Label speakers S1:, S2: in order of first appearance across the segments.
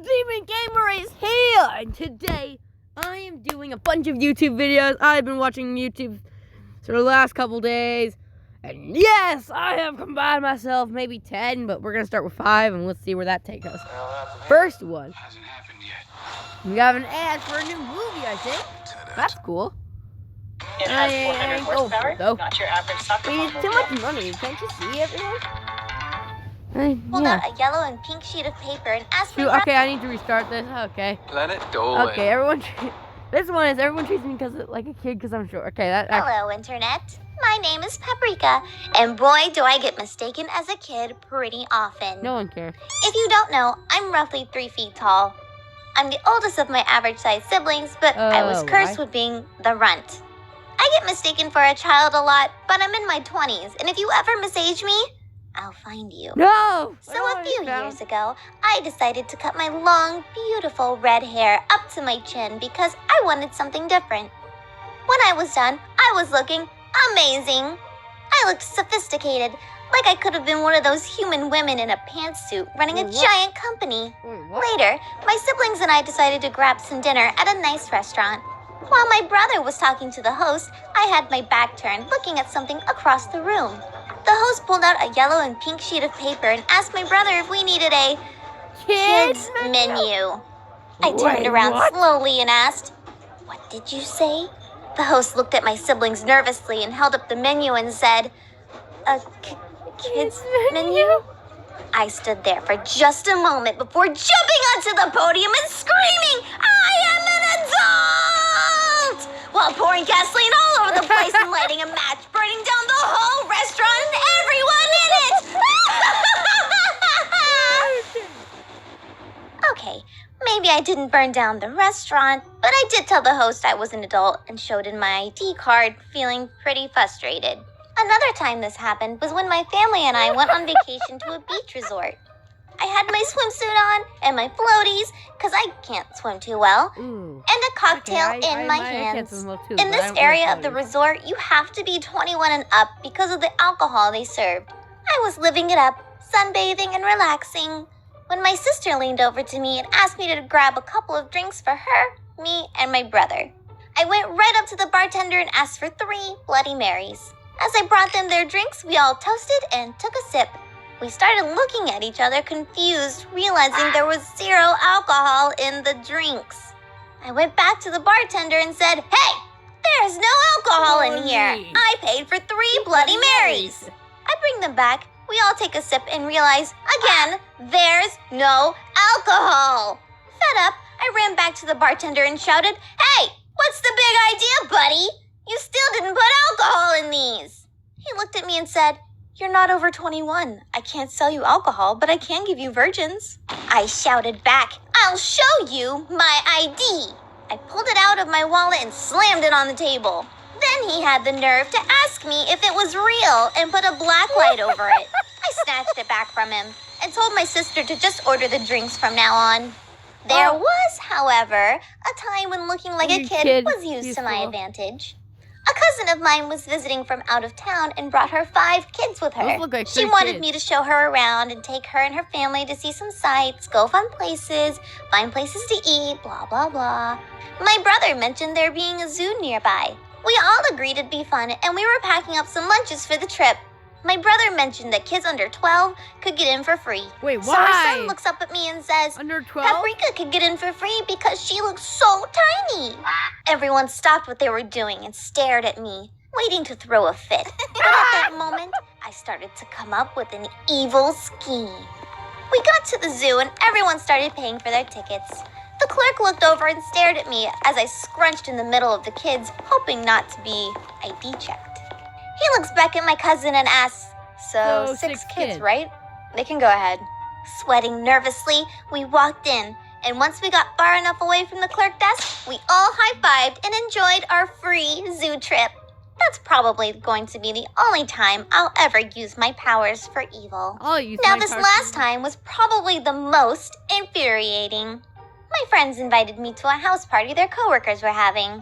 S1: Demon Gamer is here, and today I am doing a bunch of YouTube videos. I've been watching YouTube for the last couple days, and yes, I have combined myself, maybe 10, but we're gonna start with 5, and let's see where that takes us. First one,
S2: hasn't happened yet.
S1: we got an ad for a new movie, I think. That's cool.
S3: It has 400 horsepower, not your average soccer ball.
S1: It's too much money. Can't you see everyone?
S4: Pulled out a yellow and pink sheet of paper and asked me.
S1: Okay, I need to restart this. Okay.
S2: Planet Dolan.
S1: Okay, everyone. This one is everyone treats me like a kid because I'm short. Okay, that.
S4: Hello, Internet. My name is Paprika, and boy, do I get mistaken as a kid pretty often.
S1: No one cares.
S4: If you don't know, I'm roughly 3 feet tall. I'm the oldest of my average-sized siblings, but I was cursed with being the runt. I get mistaken for a child a lot, but I'm in my 20s, and if you ever misage me, I'll find you.
S1: No!
S4: So a few years ago, I decided to cut my long, beautiful red hair up to my chin because I wanted something different. When I was done, I was looking amazing. I looked sophisticated, like I could have been one of those human women in a pantsuit running a giant company. Later, my siblings and I decided to grab some dinner at a nice restaurant. While my brother was talking to the host, I had my back turned, looking at something across the room. The host pulled out a yellow and pink sheet of paper and asked my brother if we needed a kids menu. I turned around slowly and asked, "What did you say?" The host looked at my siblings nervously and held up the menu and said, "A kids menu?" I stood there for just a moment before jumping onto the podium and screaming, "I am an adult!" while pouring gasoline all over the place and lighting a match, burning down the whole restaurant and everyone in it. Okay, maybe I didn't burn down the restaurant, but I did tell the host I was an adult and showed in my ID card, feeling pretty frustrated. Another time this happened was when my family and I went on vacation to a beach resort. I had my swimsuit on and my floaties, because I can't swim too well, and a cocktail in my hands. In this area of the resort, you have to be 21 and up because of the alcohol they served. I was living it up, sunbathing and relaxing, when my sister leaned over to me and asked me to grab a couple of drinks for her, me, and my brother. I went right up to the bartender and asked for 3 Bloody Marys. As I brought them their drinks, we all toasted and took a sip. We started looking at each other confused, realizing there was 0 alcohol in the drinks. I went back to the bartender and said, "Hey, there's no alcohol in here. I paid for 3 Bloody Marys." I bring them back. We all take a sip and realize, again, there's no alcohol. Fed up, I ran back to the bartender and shouted, "Hey, what's the big idea, buddy? You still didn't put alcohol in these." He looked at me and said, "You're not over 21. I can't sell you alcohol, but I can give you virgins." I shouted back, "I'll show you my ID." I pulled it out of my wallet and slammed it on the table. Then he had the nerve to ask me if it was real and put a black light over it. I snatched it back from him and told my sister to just order the drinks from now on. There was, however, a time when looking like a kid was used to my advantage. A cousin of mine was visiting from out of town and brought her 5 kids with her. She wanted me to show her around and take her and her family to see some sights, go fun places, find places to eat, blah, blah, blah. My brother mentioned there being a zoo nearby. We all agreed it'd be fun, and we were packing up some lunches for the trip. My brother mentioned that kids under 12 could get in for free.
S1: Wait, why?
S4: So her son looks up at me and says,
S1: Under 12?
S4: "Paprika could get in for free because she looks so tiny." Everyone stopped what they were doing and stared at me, waiting to throw a fit. But at that moment, I started to come up with an evil scheme. We got to the zoo and everyone started paying for their tickets. The clerk looked over and stared at me as I scrunched in the middle of the kids, hoping not to be ID checked. He looks back at my cousin and asks, "So 6 kids, right? They can go ahead." Sweating nervously, we walked in, and once we got far enough away from the clerk desk, we all high-fived and enjoyed our free zoo trip. That's probably going to be the only time I'll ever use my powers for evil. Now, this last time was probably the most infuriating. My friends invited me to a house party their coworkers were having.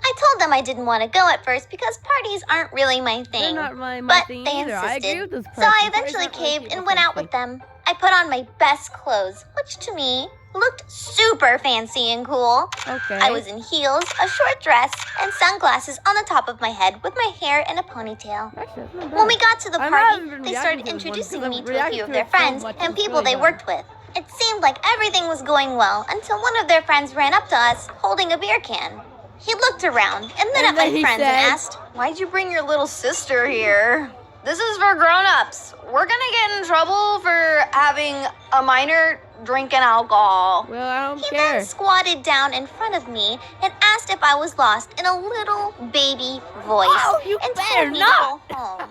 S4: I told them I didn't want to go at first because parties aren't really my thing.
S1: They're not my
S4: but
S1: thing
S4: they
S1: either.
S4: insisted,
S1: I agree with this person.
S4: so I eventually caved and went out with them. I put on my best clothes, which to me looked super fancy and cool.
S1: Okay.
S4: I was in heels, a short dress, and sunglasses on the top of my head with my hair in a ponytail.
S1: Actually, that's not bad.
S4: When we got to the
S1: I'm not
S4: party,
S1: even
S4: they
S1: reacting
S4: started
S1: to this one
S4: introducing
S1: because
S4: me
S1: I'm
S4: to a
S1: reacting
S4: few of
S1: to
S4: their
S1: it so
S4: friends
S1: much,
S4: and
S1: it's
S4: people
S1: really
S4: they
S1: bad.
S4: worked with. It seemed like everything was going well until one of their friends ran up to us holding a beer can. He looked around and then at my
S1: he
S4: friends
S1: said,
S4: and asked, "Why'd you bring your little sister here? This is for grown-ups. We're gonna get in trouble for having a minor drinking alcohol."
S1: Well, I don't
S4: He
S1: care.
S4: then squatted down in front of me and asked if I was lost in a little baby voice
S1: Oh, you
S4: and
S1: better
S4: told me
S1: not.
S4: to go home.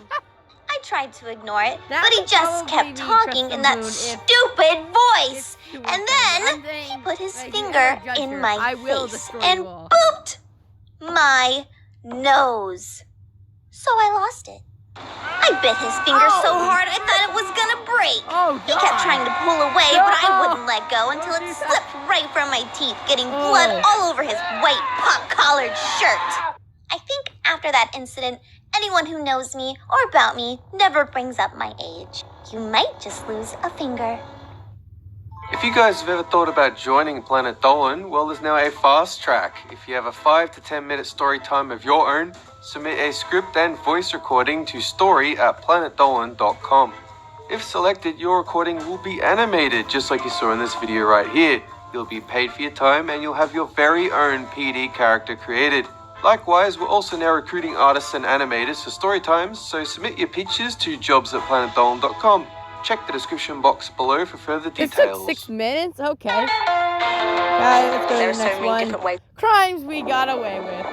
S4: I tried to ignore it,
S1: That
S4: but he
S1: would
S4: just
S1: probably
S4: kept
S1: be
S4: talking
S1: just
S4: in
S1: a
S4: that
S1: moon if-
S4: stupid voice.
S1: If you
S4: And
S1: want
S4: then
S1: something. I'm
S4: he
S1: saying,
S4: put his
S1: like, you
S4: finger
S1: ever judge
S4: in
S1: her,
S4: my
S1: I will
S4: face
S1: destroy
S4: and
S1: you all.
S4: booped my nose. So I lost it. I bit his finger so hard I thought it was gonna break.
S1: Oh,
S4: He kept trying to pull away, but I
S1: No.
S4: wouldn't let go until it
S1: Jesus.
S4: slipped right from my teeth, getting
S1: Oh.
S4: blood all over his white pop-collared shirt. I think after that incident, anyone who knows me or about me never brings up my age. You might just lose a finger.
S2: If you guys have ever thought about joining Planet Dolan, well, there's now a fast track. If you have a 5 to 10 minute story time of your own, submit a script and voice recording to story@planetdolan.com. If selected, your recording will be animated, just like you saw in this video right here. You'll be paid for your time and you'll have your very own PD character created. Likewise, we're also now recruiting artists and animators for story times, so submit your pitches to jobs@planetdolan.com. Check the description box below for further
S1: It took
S2: details.
S1: 6 minutes? Okay. Guys, let's go to the next one. Crimes we got away with.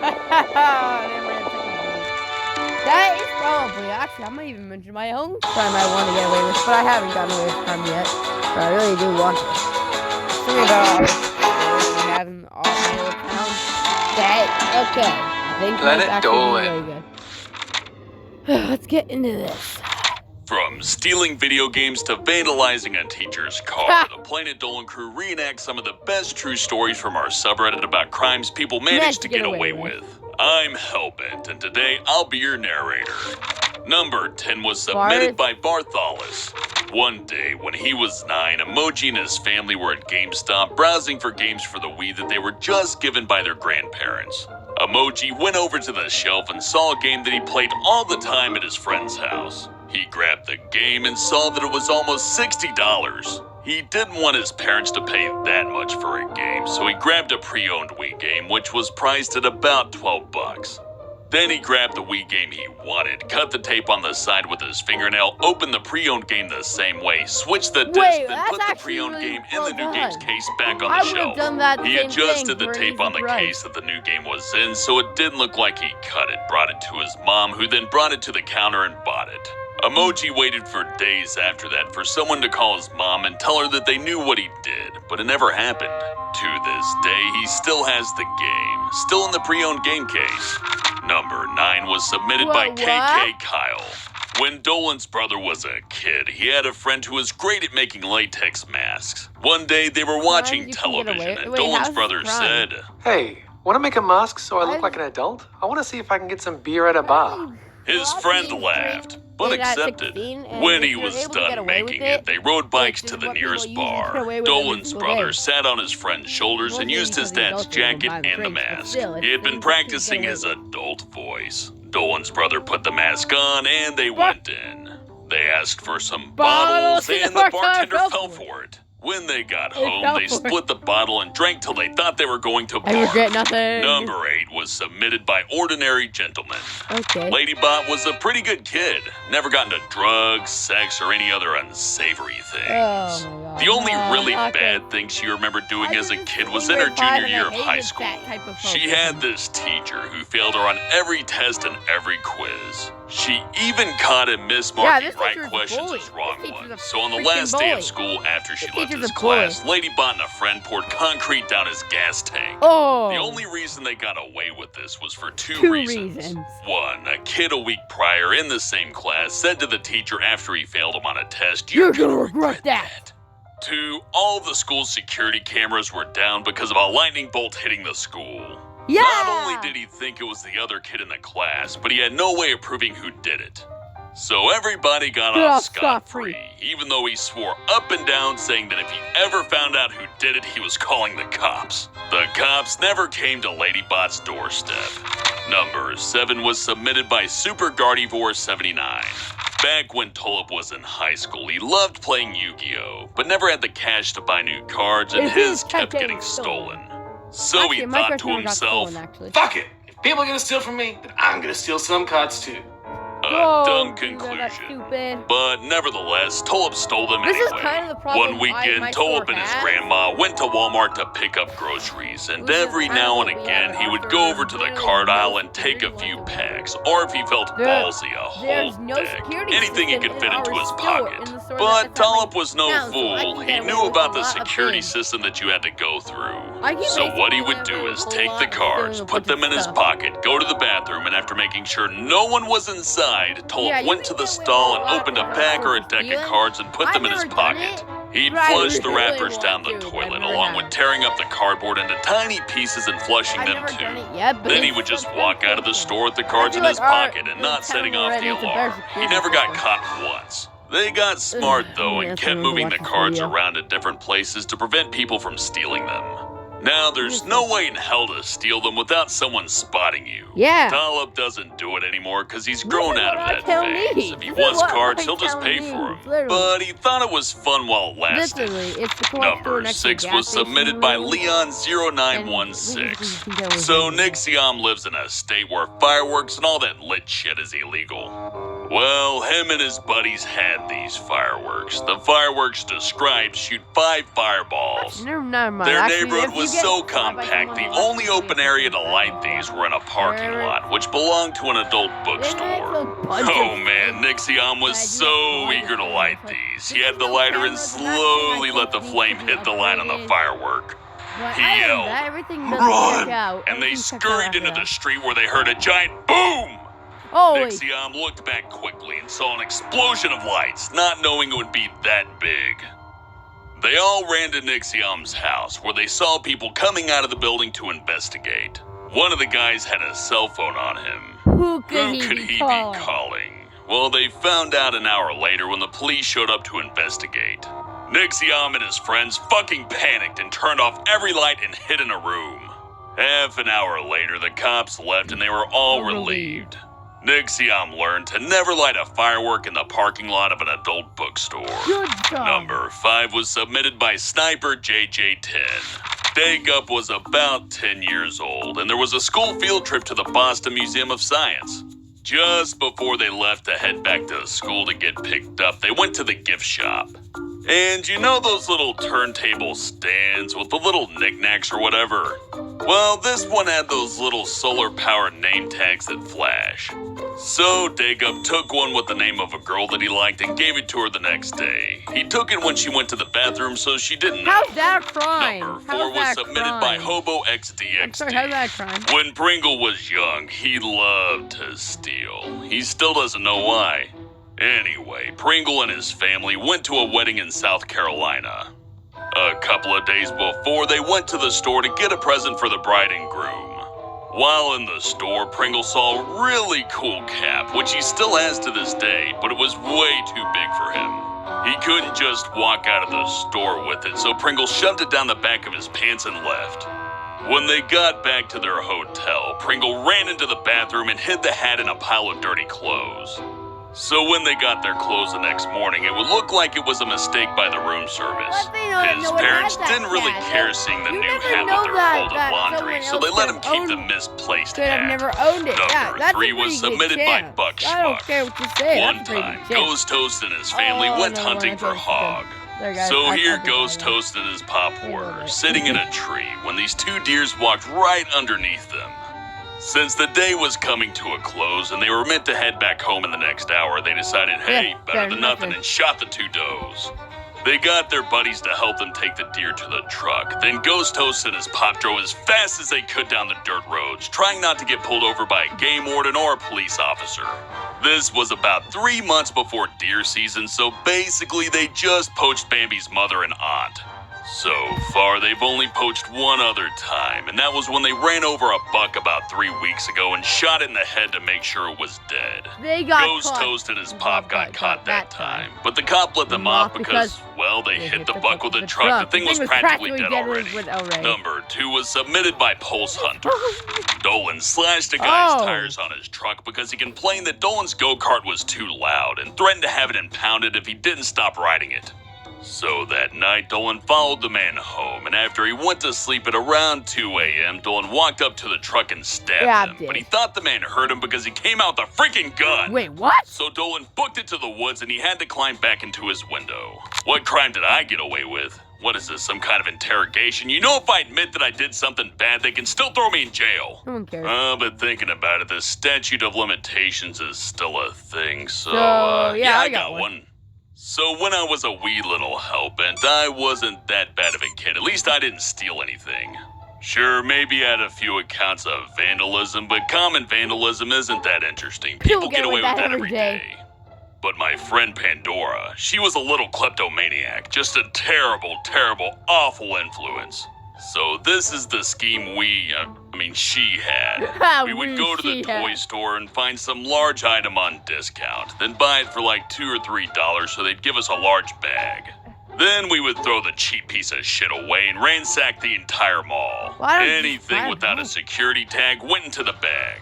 S1: That is probably, actually, I might even mention my own crime I want to get away with, but I haven't gotten away with crime yet. But I really do want to. Something about having all my old town. Okay. I think
S2: Planet
S1: that's actually
S2: Dolan.
S1: really good. Let's get into this.
S5: From stealing video games to vandalizing a teacher's car, the Planet Dolan crew reenacts some of the best true stories from our subreddit about crimes people manage to get away with. I'm Hellbent, and today I'll be your narrator. Number 10 was submitted by Bartholus. One day, when he was 9, Emoji and his family were at GameStop browsing for games for the Wii that they were just given by their grandparents. Emoji went over to the shelf and saw a game that he played all the time at his friend's house. He grabbed the game and saw that it was almost $60. He didn't want his parents to pay that much for a game, so he grabbed a pre-owned Wii game, which was priced at about $12. Then he grabbed the Wii game he wanted, cut the tape on the side with his fingernail, opened the pre-owned game the same way, switched the disc,
S1: Wait,
S5: then
S1: that's
S5: put the
S1: actually
S5: pre-owned
S1: really
S5: game in
S1: well
S5: the new
S1: done.
S5: game's case back on
S1: I
S5: the
S1: would've
S5: shelf.
S1: done that
S5: He
S1: same
S5: adjusted
S1: thing
S5: the
S1: for an
S5: tape on
S1: easy
S5: the
S1: price.
S5: case that the new game was in, so it didn't look like he cut it, brought it to his mom, who then brought it to the counter and bought it. Emoji waited for days after that for someone to call his mom and tell her that they knew what he did, but it never happened. To this day, he still has the game, still in the pre-owned game case. Number 9 was submitted by KK Kyle. When Dolan's brother was a kid, he had a friend who was great at making latex masks. One day, they were watching
S1: you can get
S5: television,
S1: away-
S5: and
S1: wait, how's
S5: Dolan's
S1: this
S5: brother
S1: crime?
S5: said,
S2: Hey, want to make a mask so I look
S1: I've-
S2: like an adult? I want to see if I can get some beer at a bar.
S5: his friend laughed, but
S1: it at
S5: accepted.
S1: 16, and
S5: When
S1: if
S5: he
S1: you're
S5: was
S1: able to get
S5: done
S1: away with
S5: making
S1: it,
S5: it, they rode bikes
S1: which
S5: to
S1: is
S5: the
S1: what people
S5: nearest
S1: usually get
S5: bar.
S1: away with every
S5: Dolan's
S1: single
S5: brother
S1: day.
S5: sat on his friend's shoulders and
S1: Mostly
S5: used his
S1: because the
S5: dad's
S1: adults are
S5: jacket
S1: buying
S5: and the
S1: drinks, but
S5: mask.
S1: still,
S5: He had
S1: it's
S5: been
S1: easy to
S5: practicing
S1: get
S5: his
S1: away
S5: adult voice. Dolan's brother put the mask on and they went in. They asked for some bottles and the bartender fell for it. When they got home,
S1: fell
S5: they
S1: for it.
S5: split the bottle and drank till they thought they were going to
S1: I
S5: bar.
S1: regret nothing.
S5: Number 8 was submitted by Ordinary Gentleman.
S1: Okay.
S5: Ladybot was a pretty good kid. Never got into drugs, sex, or any other unsavory things.
S1: Oh my God.
S5: The only
S1: No,
S5: really
S1: not good.
S5: bad thing she remembered doing
S1: I
S5: as a
S1: did
S5: kid
S1: this
S5: was
S1: in
S5: in her
S1: grade five
S5: junior
S1: and
S5: year
S1: I
S5: of high
S1: hated
S5: school.
S1: that type of
S5: She
S1: focus.
S5: had this teacher who failed her on every test and every quiz. She even caught him mismarking
S1: this
S5: right
S1: teacher's a
S5: questions
S1: bully.
S5: as wrong
S1: This teacher's a
S5: ones. So on the
S1: freaking
S5: last day
S1: bully.
S5: of school, after she
S1: This
S5: left
S1: teacher's
S5: his
S1: a bully.
S5: class, Ladybot and a friend poured concrete down his gas tank.
S1: Oh.
S5: The only reason they got away with this was for two
S1: Two
S5: reasons.
S1: reasons.
S5: One, a kid a week prior in the same class said to the teacher after he failed him on a test,
S1: You're gonna regret that.
S5: 2, all of the school's security cameras were down because of a lightning bolt hitting the school.
S1: Yeah.
S5: Not only did he think it was the other kid in the class, but he had no way of proving who did it. So everybody got off scot-free, even though he swore up and down saying that if he ever found out who did it, he was calling the cops. The cops never came to Ladybot's doorstep. Number 7 was submitted by Super Gardevoir 79. Back when Tulip was in high school, he loved playing Yu-Gi-Oh!, but never had the cash to buy new cards, and his kept getting stolen. So he thought to himself,
S6: fuck it! If people are gonna steal from me, then I'm gonna steal some cards too.
S5: A dumb conclusion. But nevertheless, Tulip stole them anyway.
S1: This is kind of the problem.
S5: One weekend, Tulip and his grandma went to Walmart to pick up groceries, and every now and again, he would go over to the card aisle and take a few packs, or if he felt ballsy, a whole deck. Anything he could fit into his pocket. But Tulip was no fool. He knew about the security system that you had to go through. So what he would do is take the cards, put them in his pocket, go to the bathroom, and after making sure no one was inside, Tulip went to the stall and opened a pack or a deck of cards and put them in his pocket. He'd flush the wrappers down the toilet, along with tearing up the cardboard into tiny pieces and flushing them too. Then he would just walk out of the store with the cards in his pocket and not setting off the alarm. He never got caught once. They got smart though and kept moving the cards around at different places to prevent people from stealing them. Now, there's no way in hell to steal them without someone spotting you.
S1: Yeah.
S5: Tulip doesn't do it anymore because he's grown out of that phase. If he wants cards, he'll just pay for them. But he thought it was fun while it lasted. Number 6 was submitted by Leon0916. So Nick Siam lives in a state where fireworks and all that lit shit is illegal. Well, him and his buddies had these fireworks. The fireworks described shoot 5 fireballs. Their neighborhood was so compact, the only open area to light these were in a parking lot, which belonged to an adult bookstore. Oh man, Nick Siam was so eager to light these. He had the lighter and slowly let the flame hit the line on the firework. He yelled, "Run!" And they scurried into the street where they heard a giant boom! Nick Siam looked back quickly and saw an explosion of lights, not knowing it would be that big. They all ran to Nick Siam's house, where they saw people coming out of the building to investigate. One of the guys had a cell phone on him.
S1: Who could he be
S5: calling? Well, they found out an hour later when the police showed up to investigate. Nick Siam and his friends fucking panicked and turned off every light and hid in a room. Half an hour later, the cops left and they were all relieved. Nick Siam learned to never light a firework in the parking lot of an adult bookstore. Number 5 was submitted by Sniper JJ10. Day-Gup was about 10 years old, and there was a school field trip to the Boston Museum of Science. Just before they left to head back to school to get picked up, they went to the gift shop. And you know those little turntable stands with the little knickknacks or whatever? Well, this one had those little solar-powered name tags that flash. So Day-Gup took one with the name of a girl that he liked and gave it to her the next day. He took it when she went to the bathroom so she didn't know.
S1: How's that a crime?
S5: Number 4 was submitted by Hobo XDXD.
S1: I'm sorry, how's that a crime?
S5: When Pringle was young, he loved to steal. He still doesn't know why. Anyway, Pringle and his family went to a wedding in South Carolina. A couple of days before, they went to the store to get a present for the bride and groom. While in the store, Pringle saw a really cool cap, which he still has to this day, but it was way too big for him. He couldn't just walk out of the store with it, so Pringle shoved it down the back of his pants and left. When they got back to their hotel, Pringle ran into the bathroom and hid the hat in a pile of dirty clothes. So when they got their clothes the next morning, it would look like it was a mistake by the room service. His parents didn't really care seeing the new hat with their folded laundry, so they let him keep the misplaced hat.
S1: I've never owned it.
S5: Number 3 was submitted by Buck
S1: I don't
S5: Schmuck.
S1: care what you say.
S5: One time, Ghost Toast and his family went hunting for hog. So here Ghost Toast and his pop were, sitting in a tree, when these 2 deers walked right underneath them. Since the day was coming to a close and they were meant to head back home in the next hour, they decided, hey, better than nothing, and shot the 2 does. They got their buddies to help them take the deer to the truck. Then Ghost Toast and his pop drove as fast as they could down the dirt roads, trying not to get pulled over by a game warden or a police officer. This was about 3 months before deer season, so basically they just poached Bambi's mother and aunt. So far, they've only poached one other time, and that was when they ran over a buck about 3 weeks ago and shot it in the head to make sure it was dead.
S1: They got
S5: Ghost
S1: caught.
S5: Toast and his pop got caught that time, but the cop let them off because, well, they hit the buck with a truck. The thing was practically dead already. Number 2 was submitted by Pulse Hunter. Dolan slashed a guy's tires on his truck because he complained that Dolan's go-kart was too loud and threatened to have it impounded if he didn't stop riding it. So that night, Dolan followed the man home, and after he went to sleep at around 2 a.m., Dolan walked up to the truck and stabbed him. But he thought the man hurt him because he came out with a freaking gun.
S1: Wait, what?
S5: So Dolan booked it to the woods, and he had to climb back into his window. What crime did I get away with? What is this, some kind of interrogation? You know, if I admit that I did something bad, they can still throw me in jail.
S1: No one cares.
S5: But thinking about it, the statute of limitations is still a thing, so
S1: yeah,
S5: I got one. So when I was a wee little hellbent, I wasn't that bad of a kid. At least I didn't steal anything. Sure, maybe I had a few accounts of vandalism, but common vandalism isn't that interesting. People get away with that every day. But my friend Pandora, she was a little kleptomaniac. Just a terrible, terrible, awful influence. So this is the scheme she had. We would go to the toy store and find some large item on discount, then buy it for like $2 or $3 so they'd give us a large bag. Then we would throw the cheap piece of shit away and ransack the entire mall. Anything without a security tag went into the bag.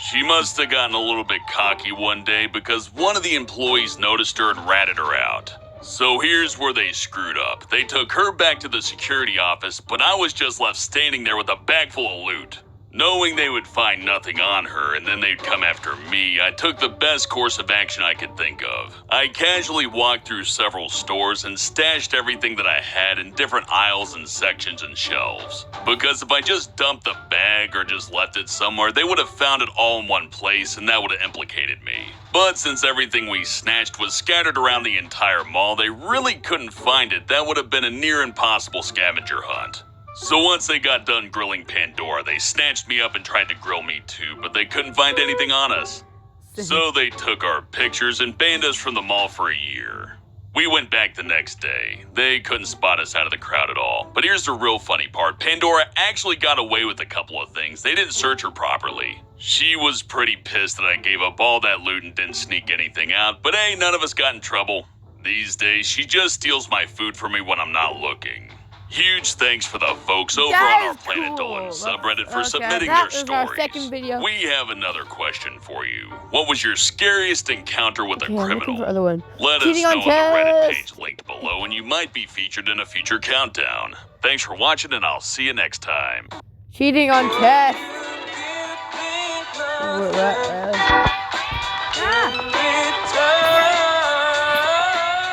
S5: She must have gotten a little bit cocky one day because one of the employees noticed her and ratted her out. So here's where they screwed up. They took her back to the security office, but I was just left standing there with a bag full of loot. Knowing they would find nothing on her and then they'd come after me, I took the best course of action I could think of. I casually walked through several stores and stashed everything that I had in different aisles and sections and shelves. Because if I just dumped the bag or just left it somewhere, they would have found it all in one place and that would have implicated me. But since everything we snatched was scattered around the entire mall, they really couldn't find it. That would have been a near impossible scavenger hunt. So once they got done grilling Pandora, they snatched me up and tried to grill me too, but they couldn't find anything on us. So they took our pictures and banned us from the mall for a year. We went back the next day. They couldn't spot us out of the crowd at all. But here's the real funny part. Pandora actually got away with a couple of things. They didn't search her properly. She was pretty pissed that I gave up all that loot and didn't sneak anything out, but hey, none of us got in trouble. These days, she just steals my food from me when I'm not looking. Huge thanks for the folks over on our Planet Dolan subreddit for submitting their stories. We have another question for you. What was your scariest encounter with a criminal? Let us know on the Reddit page linked below, and you might be featured in a future countdown. Thanks for watching, and I'll see you next time.
S1: Cheating on tests.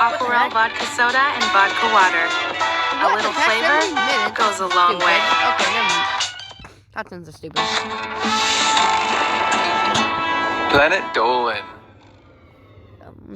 S3: Aquarel vodka soda and vodka water. A little flavor goes a long way.
S1: Okay, never mind. That sounds so stupid.
S2: Planet Dolan.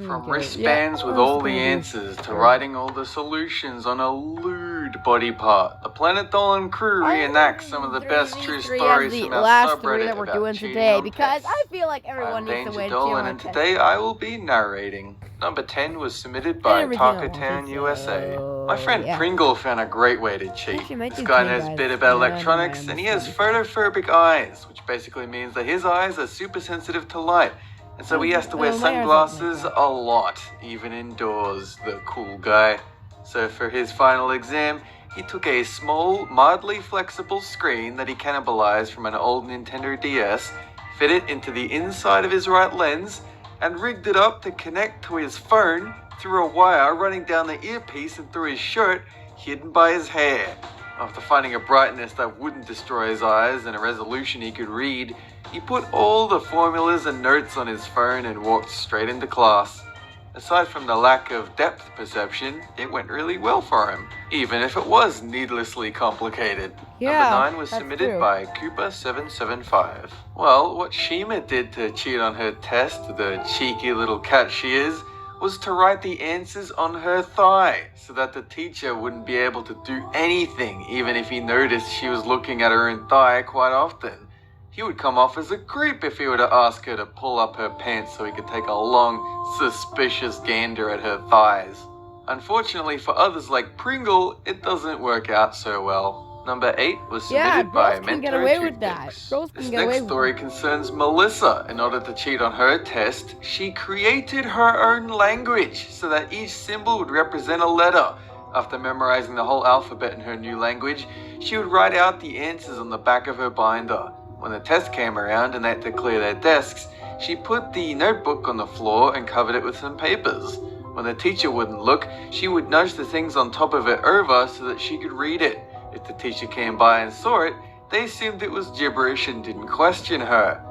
S2: From wristbands with all the answers to writing all the solutions on a lewd body part, the Planet Dolan crew reenacts some of the best true stories from our subreddit
S1: that we're
S2: about
S1: doing
S2: cheating
S1: today
S2: on
S1: because
S2: tests.
S1: I feel like everyone needs to win.
S2: Dolan, and today I will be narrating. Number 10 was submitted by Talkertown, USA. My friend Pringle found a great way to cheat. This guy knows a bit about electronics, and he has photophobic eyes, which basically means that his eyes are super sensitive to light. And so he has to wear sunglasses a lot, even indoors, the cool guy. So for his final exam, he took a small, mildly flexible screen that he cannibalized from an old Nintendo DS, fit it into the inside of his right lens, and rigged it up to connect to his phone through a wire running down the earpiece and through his shirt, hidden by his hair. After finding a brightness that wouldn't destroy his eyes and a resolution he could read, he put all the formulas and notes on his phone and walked straight into class. Aside from the lack of depth perception, it went really well for him, even if it was needlessly complicated. Number 9 was submitted by Cooper775. Well, what Shima did to cheat on her test, the cheeky little cat she is, was to write the answers on her thigh, so that the teacher wouldn't be able to do anything, even if he noticed she was looking at her own thigh quite often. He would come off as a creep if he were to ask her to pull up her pants so he could take a long, suspicious gander at her thighs. Unfortunately for others like Pringle, it doesn't work out so well. Number 8 was
S1: Yeah,
S2: submitted by
S1: girls can get
S2: Mento
S1: away with that.
S2: Toothpicks.
S1: Girls can
S2: This
S1: get away
S2: next
S1: with
S2: story concerns Melissa. In order to cheat on her test, she created her own language so that each symbol would represent a letter. After memorizing the whole alphabet in her new language, she would write out the answers on the back of her binder. When the test came around and they had to clear their desks, she put the notebook on the floor and covered it with some papers. When the teacher wouldn't look, she would nudge the things on top of it over so that she could read it. If the teacher came by and saw it, they assumed it was gibberish and didn't question her.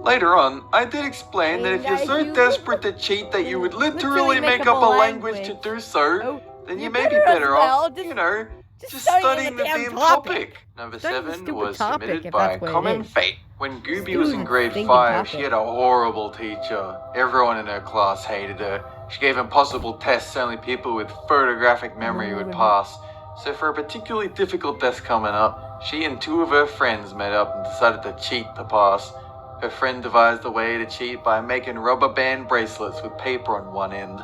S2: Later on, I did explain that if you're so desperate to cheat that you would literally make up a language to do so, then you may be better off, just studying the damn topic. Number 7 was submitted by Common Fate. When Gooby was in grade 5, she had a horrible teacher. Everyone in her class hated her. She gave impossible tests only people with photographic memory would pass. So for a particularly difficult test coming up, she and 2 of her friends met up and decided to cheat to pass. Her friend devised a way to cheat by making rubber band bracelets with paper on one end.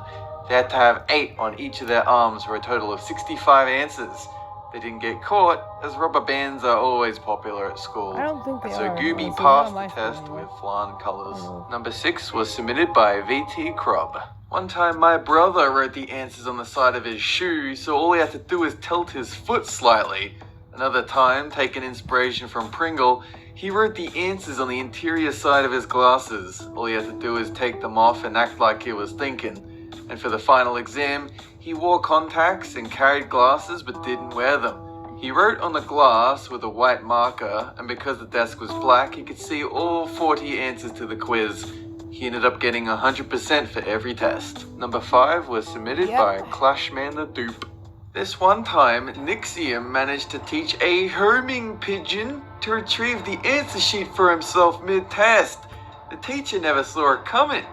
S2: They had to have 8 on each of their arms for a total of 65 answers. They didn't get caught, as rubber bands are always popular at school.
S1: I don't think they
S2: So
S1: are.
S2: Gooby
S1: Honestly,
S2: passed
S1: not my
S2: the test
S1: school
S2: with
S1: anyway.
S2: flan colours.
S1: Oh.
S2: Number 6 was submitted by VT Crub. One time my brother wrote the answers on the side of his shoe, so all he had to do was tilt his foot slightly. Another time, taking inspiration from Pringle, he wrote the answers on the interior side of his glasses. All he had to do was take them off and act like he was thinking. And for the final exam, he wore contacts and carried glasses but didn't wear them. He wrote on the glass with a white marker, and because the desk was black, he could see all 40 answers to the quiz. He ended up getting 100% for every test. Number 5 was submitted by Clashman the Dupe. This one time, Nixium managed to teach a homing pigeon to retrieve the answer sheet for himself mid-test. The teacher never saw it coming.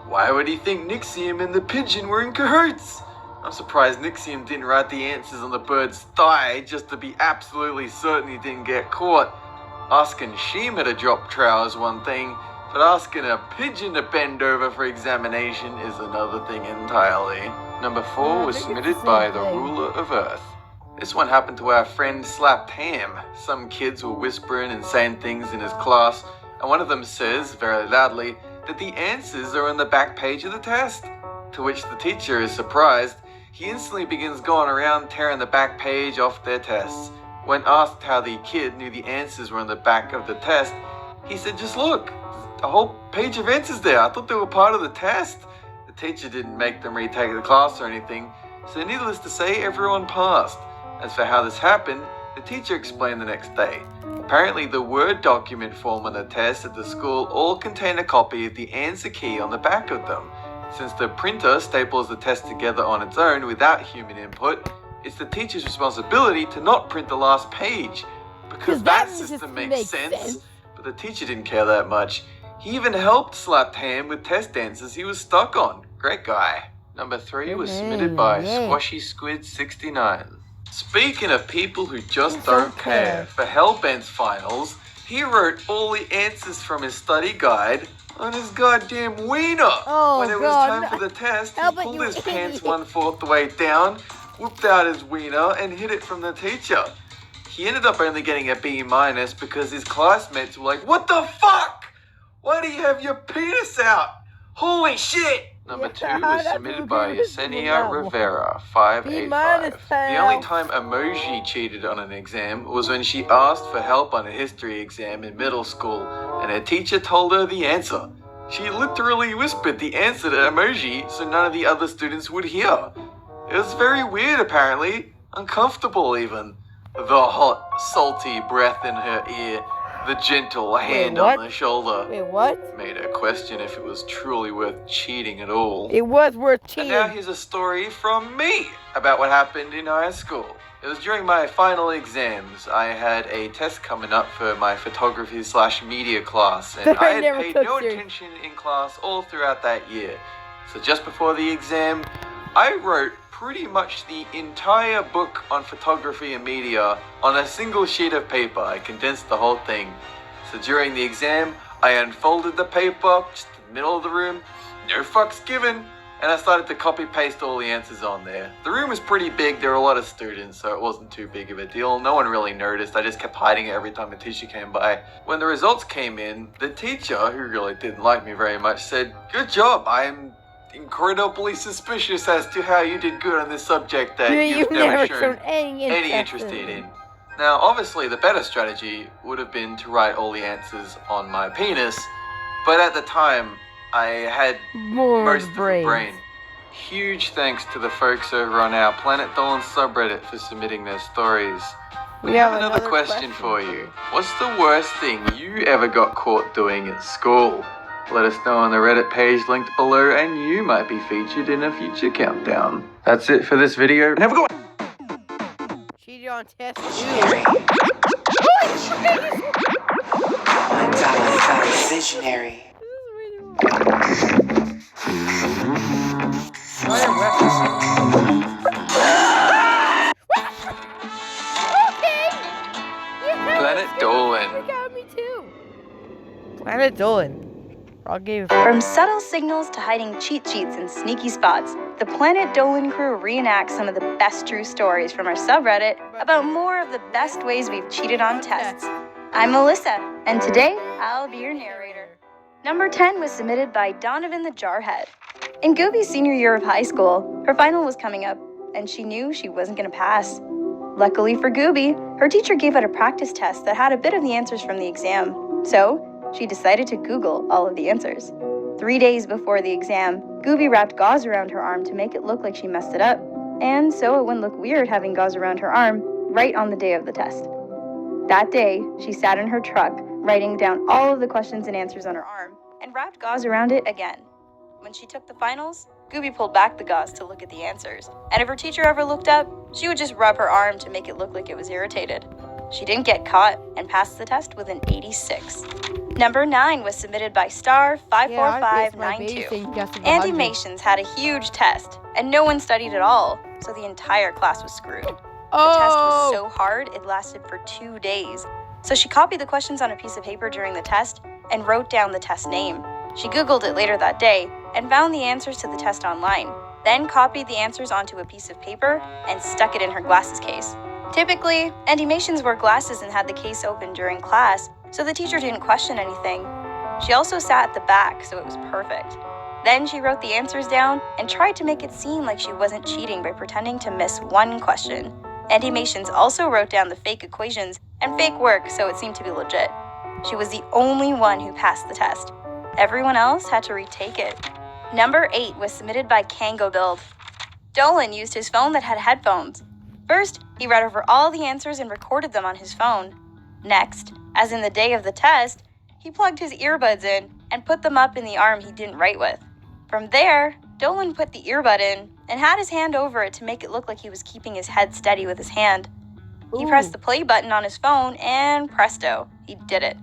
S2: Why would he think Nixium and the pigeon were in cahoots? I'm surprised Nixium didn't write the answers on the bird's thigh just to be absolutely certain he didn't get caught. Asking Shima to drop trowel is one thing, but asking a pigeon to bend over for examination is another thing entirely. Number 4 was submitted by the Ruler of Earth. This one happened to our friend Slapped Ham. Some kids were whispering and saying things in his class, and one of them says, very loudly, that the answers are on the back page of the test. To which the teacher is surprised. He instantly begins going around tearing the back page off their tests. When asked how the kid knew the answers were on the back of the test, he said, "Just look, a whole page of answers there. I thought they were part of the test." The teacher didn't make them retake the class or anything, so needless to say, everyone passed. As for how this happened, the teacher explained the next day. Apparently, the Word document form on the test at the school all contain a copy of the answer key on the back of them. Since the printer staples the test together on its own without human input, it's the teacher's responsibility to not print the last page. Because that system makes sense. But the teacher didn't care that much. He even helped Slapped Ham with test answers he was stuck on. Great guy. Number 3 was submitted by Squashy Squid 69. Speaking of people who just don't care, for Hellbent's finals, he wrote all the answers from his study guide on his goddamn wiener. When it was time for the test, he pulled his pants 1/4 the way down, whipped out his wiener, and hid it from the teacher. He ended up only getting a B- because his classmates were like, "What the fuck? Why do you have your penis out? Holy shit!" Number 2 was submitted by Yesenia Rivera, 585. The only time Emoji cheated on an exam was when she asked for help on a history exam in middle school, and her teacher told her the answer. She literally whispered the answer to Emoji so none of the other students would hear. It was very weird apparently, uncomfortable even. The hot, salty breath in her ear, the gentle hand on the shoulder.
S1: Wait, what?
S2: Made her question if it was truly worth cheating at all.
S1: It was worth cheating.
S2: And now here's a story from me about what happened in high school. It was during my final exams. I had a test coming up for my photography/media class, and I had paid no attention in class all throughout that year. So just before the exam, I wrote pretty much the entire book on photography and media on a single sheet of paper. I condensed the whole thing. So during the exam, I unfolded the paper just in the middle of the room, no fucks given, and I started to copy paste all the answers on there. The room was pretty big, there were a lot of students, so it wasn't too big of a deal. No one really noticed, I just kept hiding it every time the teacher came by. When the results came in, the teacher, who really didn't like me very much, said, "Good job, I'm incredibly suspicious as to how you did good on this subject that you've never shown any interest in." Now, obviously, the better strategy would have been to write all the answers on my penis, but at the time, I had most of the brain. Huge thanks to the folks over on our Planet Dolan subreddit for submitting their stories. We have another question for you. What's the worst thing you ever got caught doing at school? Let us know on the Reddit page linked below, and you might be featured in a future countdown. That's it for this video, and have a good one!
S1: Cheated on test.
S7: Visionary.
S2: Planet Dolan.
S1: You got me too. Planet Dolan. I'll give you.
S8: From subtle signals to hiding cheat sheets in sneaky spots, the Planet Dolan crew reenacts some of the best true stories from our subreddit about more of the best ways we've cheated on tests. I'm Melissa, and today I'll be your narrator. Number 10 was submitted by Donovan the Jarhead. In Gooby's senior year of high school, her final was coming up, and she knew she wasn't going to pass. Luckily for Gooby, her teacher gave out a practice test that had a bit of the answers from the exam, so she decided to Google all of the answers. 3 days before the exam, Gooby wrapped gauze around her arm to make it look like she messed it up, and so it wouldn't look weird having gauze around her arm right on the day of the test. That day, she sat in her truck, writing down all of the questions and answers on her arm, and wrapped gauze around it again. When she took the finals, Gooby pulled back the gauze to look at the answers, and if her teacher ever looked up, she would just rub her arm to make it look like it was irritated. She didn't get caught and passed the test with an 86. Number 9 was submitted by Star54592. Andy Mations had a huge test, and no one studied at all, so the entire class was screwed. The test was so hard, it lasted for 2 days. So she copied the questions on a piece of paper during the test and wrote down the test name. She Googled it later that day and found the answers to the test online, then copied the answers onto a piece of paper and stuck it in her glasses case. Typically, Andy Mations wore glasses and had the case open during class, so the teacher didn't question anything. She also sat at the back, so it was perfect. Then she wrote the answers down and tried to make it seem like she wasn't cheating by pretending to miss one question. Andy Mations also wrote down the fake equations and fake work, so it seemed to be legit. She was the only one who passed the test. Everyone else had to retake it. Number 8 was submitted by Kango Build. Dolan used his phone that had headphones. First, he read over all the answers and recorded them on his phone. Next, as in the day of the test, he plugged his earbuds in and put them up in the arm he didn't write with. From there, Dolan put the earbud in and had his hand over it to make it look like he was keeping his head steady with his hand. He pressed the play button on his phone and presto, he did it.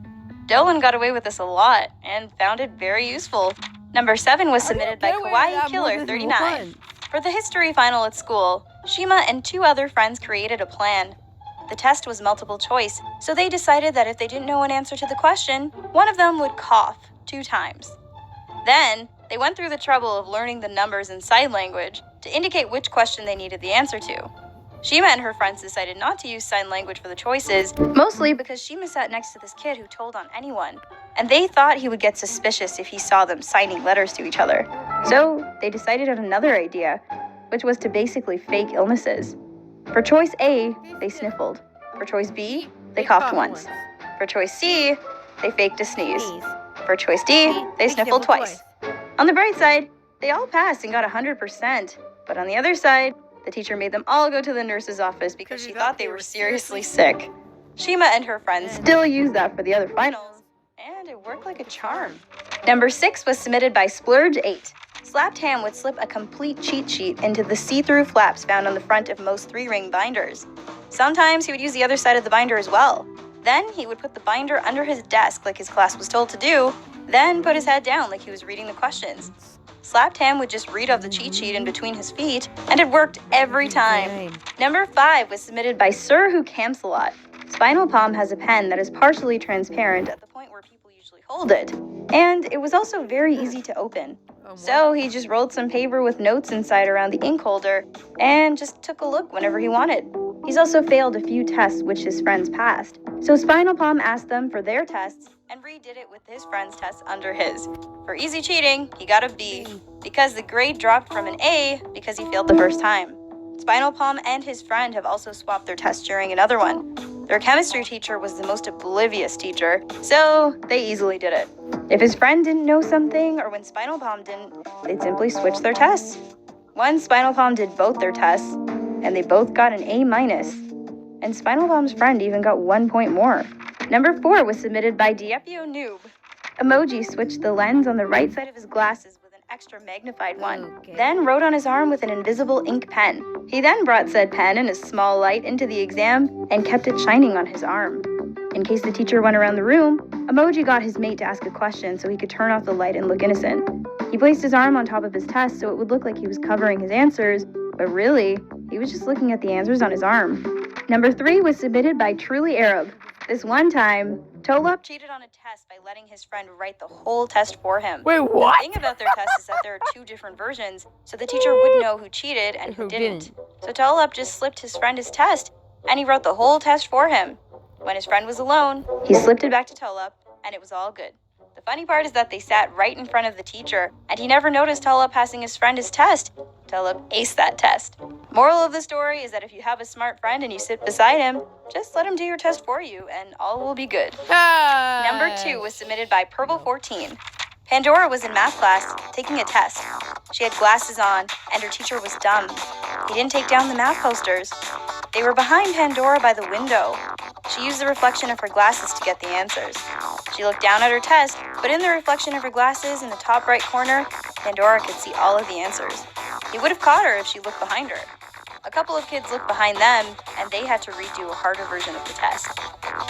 S8: Dolan got away with this a lot and found it very useful. Number 7 was submitted by Kawaii Killer 39. For the history final at school, Shima and 2 other friends created a plan. The test was multiple choice, so they decided that if they didn't know an answer to the question, one of them would cough 2 times. Then, they went through the trouble of learning the numbers in sign language to indicate which question they needed the answer to. Shima and her friends decided not to use sign language for the choices, mostly because Shima sat next to this kid who told on anyone, and they thought he would get suspicious if he saw them signing letters to each other. So, they decided on another idea, which was to basically fake illnesses. For choice A, they sniffled. For choice B, they coughed once. For choice C, they faked a sneeze. For choice D, they sniffled twice. On the bright side, they all passed and got 100%. But on the other side, the teacher made them all go to the nurse's office because she thought they were seriously sick. Shima and her friends still used that for the other finals, and it worked like a charm. Number 6 was submitted by Splurge8. Slapped Ham would slip a complete cheat sheet into the see-through flaps found on the front of most 3-ring binders. Sometimes he would use the other side of the binder as well. Then he would put the binder under his desk like his class was told to do, then put his head down like he was reading the questions. Slapped Ham would just read off the cheat sheet in between his feet, and it worked every time. Number 5 was submitted by Sir Who Camps a Lot. Spinal Palm has a pen that is partially transparent at the point where people usually usually hold it. And it was also very easy to open. So he just rolled some paper with notes inside around the ink holder and just took a look whenever he wanted. He's also failed a few tests which his friends passed. So Spinal Palm asked them for their tests and redid it with his friend's tests under his. For easy cheating, he got a B because the grade dropped from an A because he failed the first time. Spinal Palm and his friend have also swapped their tests during another one. Their chemistry teacher was the most oblivious teacher, so they easily did it. If his friend didn't know something, or when Spinal Palm didn't, they'd simply switch their tests. Once Spinal Palm did both their tests, and they both got an A-. And Spinal Palm's friend even got 1 point more. Number 4 was submitted by Diepio Noob. Emoji switched the lens on the right side of his glasses with an extra magnified one, then wrote on his arm with an invisible ink pen. He then brought said pen and a small light into the exam and kept it shining on his arm. In case the teacher went around the room, Emoji got his mate to ask a question so he could turn off the light and look innocent. He placed his arm on top of his test so it would look like he was covering his answers, but really, he was just looking at the answers on his arm. Number 3 was submitted by Truly Arab. This one time, Tolop cheated on a test by letting his friend write the whole test for him.
S1: Wait, what?
S8: The thing about their test is that there are 2 different versions, so the teacher would know who cheated and who didn't. So Tolop just slipped his friend his test, and he wrote the whole test for him. When his friend was alone, he slipped it back to Tolop, and it was all good. The funny part is that they sat right in front of the teacher, and he never noticed Tolop passing his friend his test. Tolop aced that test. Moral of the story is that if you have a smart friend and you sit beside him, just let him do your test for you, and all will be good. Number 2 was submitted by Purple14. Pandora was in math class taking a test. She had glasses on, and her teacher was dumb. He didn't take down the math posters. They were behind Pandora by the window. She used the reflection of her glasses to get the answers. She looked down at her test, but in the reflection of her glasses in the top right corner, Pandora could see all of the answers. He would have caught her if she looked behind her. A couple of kids looked behind them, and they had to redo a harder version of the test.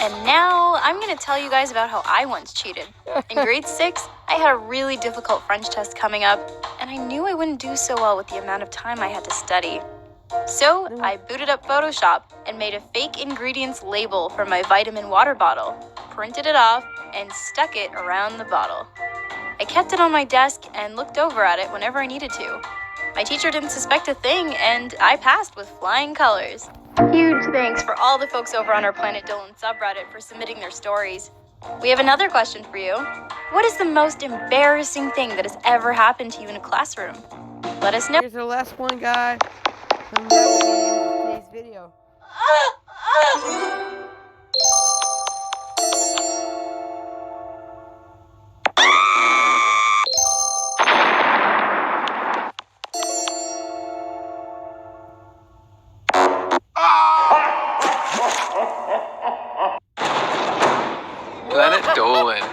S8: And now, I'm going to tell you guys about how I once cheated. In grade 6, I had a really difficult French test coming up, and I knew I wouldn't do so well with the amount of time I had to study. So, I booted up Photoshop and made a fake ingredients label for my vitamin water bottle, printed it off, and stuck it around the bottle. I kept it on my desk and looked over at it whenever I needed to. My teacher didn't suspect a thing, and I passed with flying colors. Huge thanks for all the folks over on our Planet Dylan subreddit for submitting their stories. We have another question for you. What is the most embarrassing thing that has ever happened to you in a classroom? Let us know.
S1: Here's our last one, guys. Come back to the end of today's video.
S2: Planet Dolan.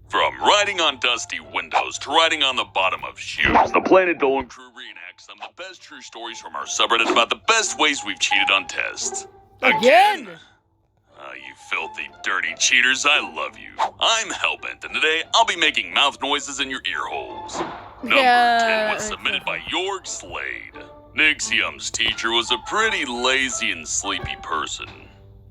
S5: From riding on dusty windows to riding on the bottom of shoes, the Planet Dolan crew reenacts some of the best true stories from our subreddit about the best ways we've cheated on tests.
S1: Again?
S5: You filthy, dirty cheaters, I love you. I'm Hellbent, and today I'll be making mouth noises in your ear holes. Number 10 was submitted by Jorg Slade. Nixium's teacher was a pretty lazy and sleepy person.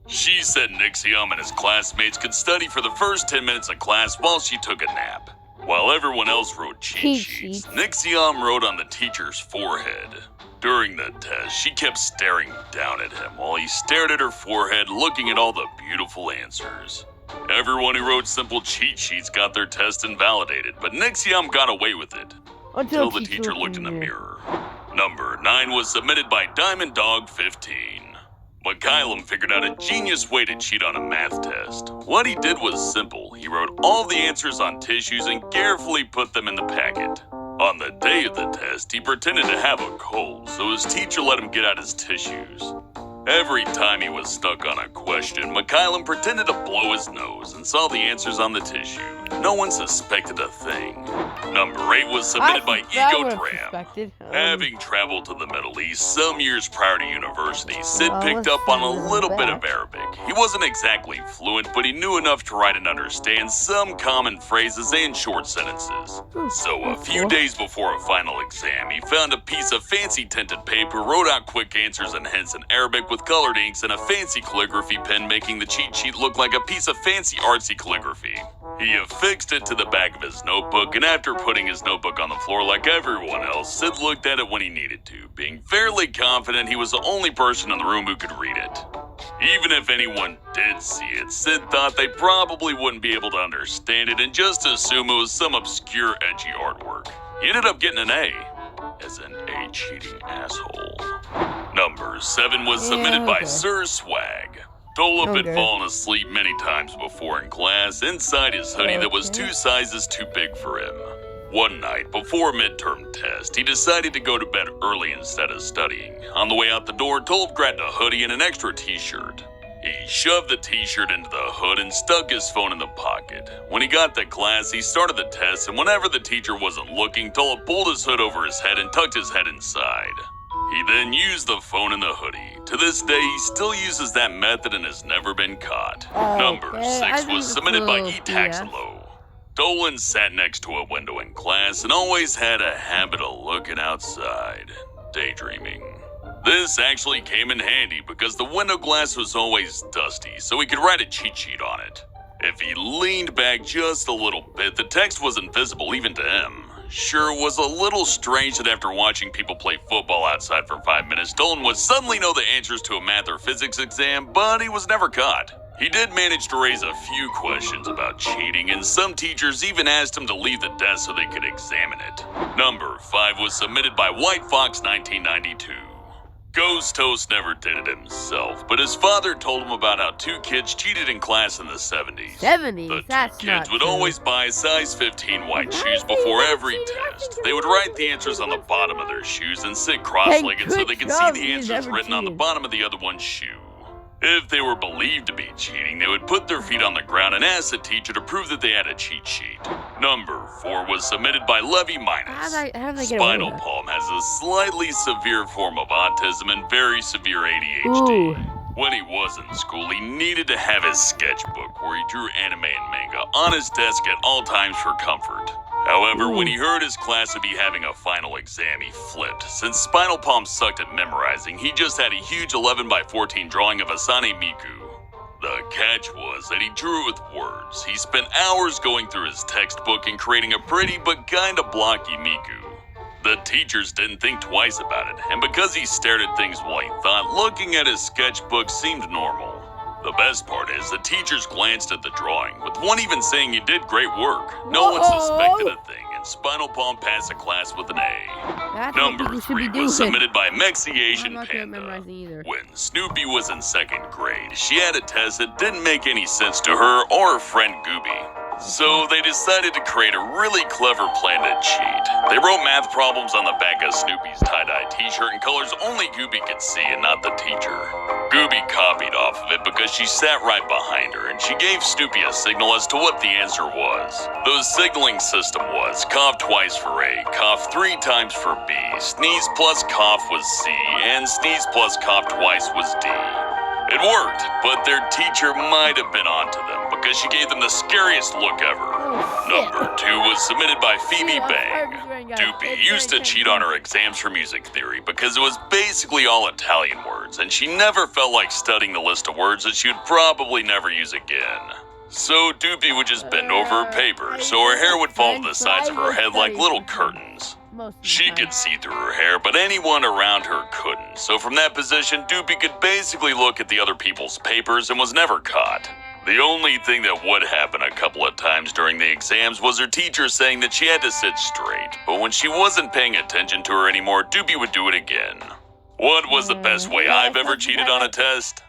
S5: She said Nixium and his classmates could study for the first 10 minutes of class while she took a nap. While everyone else wrote cheat sheets, Nixium wrote on the teacher's forehead. During the test, she kept staring down at him while he stared at her forehead, looking at all the beautiful answers. Everyone who wrote simple cheat sheets got their test invalidated, but Nixium got away with it until the teacher looked in the mirror. Number 9 was submitted by Diamond Dog 15. Mikhailum figured out a genius way to cheat on a math test. What he did was simple. He wrote all the answers on tissues and carefully put them in the packet. On the day of the test, he pretended to have a cold, so his teacher let him get out his tissues. Every time he was stuck on a question, Mikhailum pretended to blow his nose and saw the answers on the tissue. No one suspected a thing. Number 8 was submitted by
S1: I would've
S5: Ego Tram.
S1: suspected.
S5: Having traveled to the Middle East some years prior to university, Sid
S1: Oh,
S5: picked
S1: let's
S5: up on
S1: see
S5: a
S1: the
S5: little bit
S1: back.
S5: of Arabic. He wasn't exactly fluent, but he knew enough to write and understand some common phrases and short sentences. So a few days before a final exam, he found a piece of fancy tinted paper, wrote out quick answers and hints in Arabic with colored inks and a fancy calligraphy pen, making the cheat sheet look like a piece of fancy artsy calligraphy. He affixed it to the back of his notebook, and after putting his notebook on the floor like everyone else, Sid looked at it when he needed to, being fairly confident he was the only person in the room who could read it. Even if anyone did see it, Sid thought they probably wouldn't be able to understand it and just assume it was some obscure, edgy artwork. He ended up getting an A, as in a cheating asshole. Number 7 was submitted by Sir Swag. Dolop had fallen asleep many times before in class inside his hoodie that was 2 sizes too big for him. One night, before a midterm test, he decided to go to bed early instead of studying. On the way out the door, Dolop grabbed a hoodie and an extra t-shirt. He shoved the t-shirt into the hood and stuck his phone in the pocket. When he got to class, he started the test, and whenever the teacher wasn't looking, Dolop pulled his hood over his head and tucked his head inside. He then used the phone in the hoodie. To this day, he still uses that method and has never been caught. Number 6 was submitted by E-Taxilo. Dolan sat next to a window in class and always had a habit of looking outside, daydreaming. This actually came in handy because the window glass was always dusty, so he could write a cheat sheet on it. If he leaned back just a little bit, the text wasn't visible even to him. Sure, it was a little strange that after watching people play football outside for 5 minutes, Dolan would suddenly know the answers to a math or physics exam, but he was never caught. He did manage to raise a few questions about cheating, and some teachers even asked him to leave the desk so they could examine it. Number 5 was submitted by White Fox 1992. Ghost Toast never did it himself, but his father told him about how 2 kids cheated in class in the 70s.
S1: 70s?
S5: The 2
S1: That's
S5: kids
S1: not
S5: would
S1: true.
S5: always buy size 15 white shoes before every test. They would write the answers on the bottom of their shoes and sit cross-legged so they could see the answers written on the bottom of the other one's shoe. If they were believed to be cheating, they would put their feet on the ground and ask the teacher to prove that they had a cheat sheet. Number 4 was submitted by Levy Minus.
S1: How did they get away
S5: Spinal
S1: with that?
S5: Palm has a slightly severe form of autism and very severe ADHD.
S1: Ooh.
S5: When he was in school, he needed to have his sketchbook where he drew anime and manga on his desk at all times for comfort. However, when he heard his class would be having a final exam, he flipped. Since Spinal Palm sucked at memorizing, he just had a huge 11 by 14 drawing of Asane Miku. The catch was that he drew it with words. He spent hours going through his textbook and creating a pretty but kinda blocky Miku. The teachers didn't think twice about it, and because he stared at things while he thought, looking at his sketchbook seemed normal. The best part is the teachers glanced at the drawing, with one even saying you did great work. No one suspected a thing, and Spinal Palm passed the class with an A.
S1: That's
S5: Number
S1: what people should be
S5: 3
S1: doing.
S5: was submitted by
S1: I'm
S5: Mexiasian
S1: not good at
S5: Panda.
S1: memorizing either.
S5: When Snoopy was in 2nd grade, she had a test that didn't make any sense to her or her friend Gooby. So they decided to create a really clever plan to cheat. They wrote math problems on the back of Snoopy's tie-dye t-shirt in colors only Gooby could see and not the teacher. Gooby copied off of it because she sat right behind her, and she gave Snoopy a signal as to what the answer was. The signaling system was cough twice for A, cough 3 times for B, sneeze plus cough was C, and sneeze plus cough twice was D. It worked, but their teacher might have been onto them because she gave them the scariest look ever. Number 2 was submitted by Phoebe Bang. Doopy used to cheat on her exams for music theory because it was basically all Italian words, and she never felt like studying the list of words that she would probably never use again. So Doopy would just bend over her paper so her hair would fall to the sides of her head like little curtains. She could see through her hair, but anyone around her couldn't. So from that position, Doopy could basically look at the other people's papers and was never caught. The only thing that would happen a couple of times during the exams was her teacher saying that she had to sit straight, but when she wasn't paying attention to her anymore, Doopy would do it again. What was the best way I've ever cheated on a test?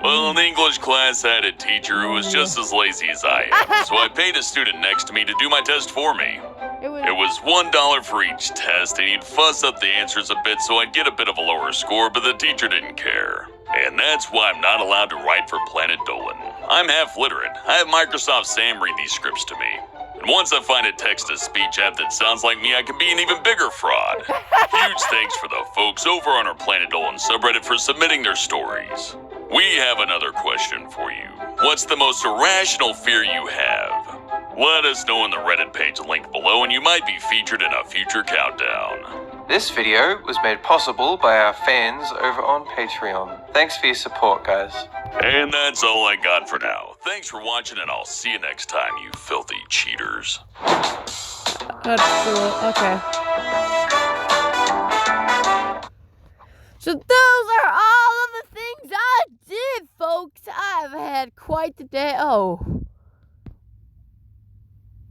S5: Well, in English class, I had a teacher who was just as lazy as I am, so I paid a student next to me to do my test for me. It was $1 for each test, and he'd fuss up the answers a bit so I'd get a bit of a lower score, but the teacher didn't care. And that's why I'm not allowed to write for Planet Dolan. I'm half literate. I have Microsoft Sam read these scripts to me. And once I find a text-to-speech app that sounds like me, I can be an even bigger fraud. Huge thanks for the folks over on our Planet Dolan subreddit for submitting their stories. We have another question for you. What's the most irrational fear you have? Let us know in the Reddit page linked below and you might be featured in a future countdown.
S2: This video was made possible by our fans over on Patreon. Thanks for your support, guys.
S5: And that's all I got for now. Thanks for watching and I'll see you next time, you filthy cheaters.
S1: That's cool. Okay. So those are all of the things I did, folks. I've had quite the day. Oh.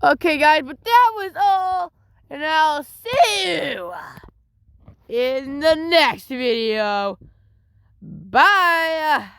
S1: Okay, guys, but that was all. And I'll see you in the next video. Bye.